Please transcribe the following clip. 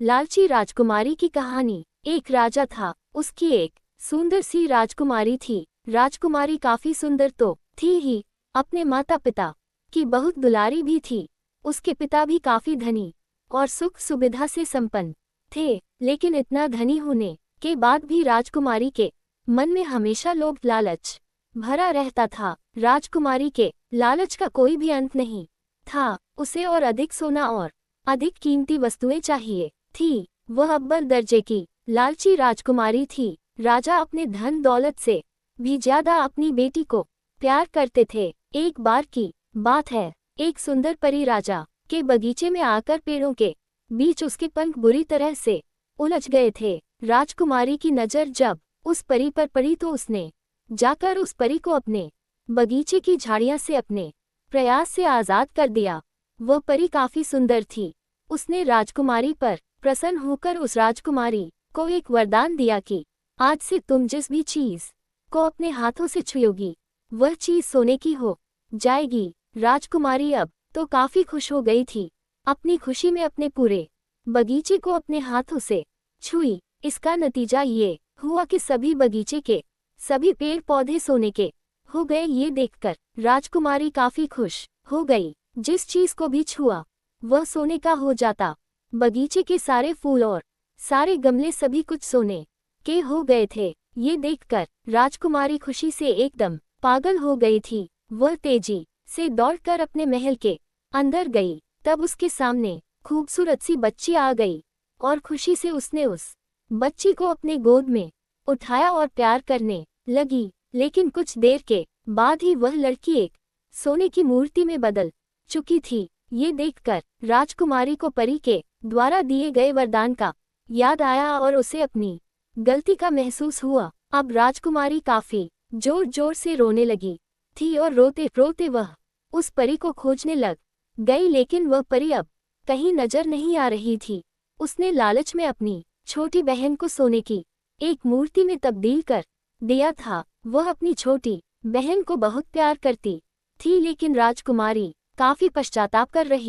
लालची राजकुमारी की कहानी। एक राजा था, उसकी एक सुंदर सी राजकुमारी थी। राजकुमारी काफी सुंदर तो थी ही, अपने माता पिता की बहुत दुलारी भी थी। उसके पिता भी काफी धनी और सुख सुविधा से संपन्न थे, लेकिन इतना धनी होने के बाद भी राजकुमारी के मन में हमेशा लोभ लालच भरा रहता था। राजकुमारी के लालच का कोई भी अंत नहीं था। उसे और अधिक सोना और अधिक कीमती वस्तुएं चाहिए थी। वह अव्वल दर्जे की लालची राजकुमारी थी। राजा अपने धन दौलत से भी ज्यादा अपनी बेटी को प्यार करते थे। एक बार की बात है, एक सुंदर परी राजा के बगीचे में आकर पेड़ों के बीच उसके पंख बुरी तरह से उलझ गए थे। राजकुमारी की नजर जब उस परी पर पड़ी तो उसने जाकर उस परी को अपने बगीचे की झाड़ियां से अपने प्रयास से आजाद कर दिया। वह परी काफी सुंदर थी। उसने राजकुमारी पर प्रसन्न होकर उस राजकुमारी को एक वरदान दिया कि आज से तुम जिस भी चीज को अपने हाथों से छुओगी वह चीज सोने की हो जाएगी। राजकुमारी अब तो काफी खुश हो गई थी। अपनी खुशी में अपने पूरे बगीचे को अपने हाथों से छुई। इसका नतीजा ये हुआ कि सभी बगीचे के सभी पेड़ पौधे सोने के हो गए। ये देखकर राजकुमारी काफी खुश हो गई। जिस चीज को भी छुआ वह सोने का हो जाता। बगीचे के सारे फूल और सारे गमले सभी कुछ सोने के हो गए थे। ये देखकर राजकुमारी खुशी से एकदम पागल हो गई थी। वह तेजी से दौड़कर अपने महल के अंदर गई। तब उसके सामने खूबसूरत सी बच्ची आ गई और खुशी से उसने उस बच्ची को अपने गोद में उठाया और प्यार करने लगी। लेकिन कुछ देर के बाद ही वह लड़की एक सोने की मूर्ति में बदल चुकी थी। ये देखकर राजकुमारी को परी के द्वारा दिए गए वरदान का याद आया और उसे अपनी गलती का महसूस हुआ। अब राजकुमारी काफी जोर जोर से रोने लगी थी और रोते रोते वह उस परी को खोजने लग गई, लेकिन वह परी अब कहीं नजर नहीं आ रही थी। उसने लालच में अपनी छोटी बहन को सोने की एक मूर्ति में तब्दील कर दिया था। वह अपनी छोटी बहन को बहुत प्यार करती थी, लेकिन राजकुमारी काफी पश्चाताप कर रही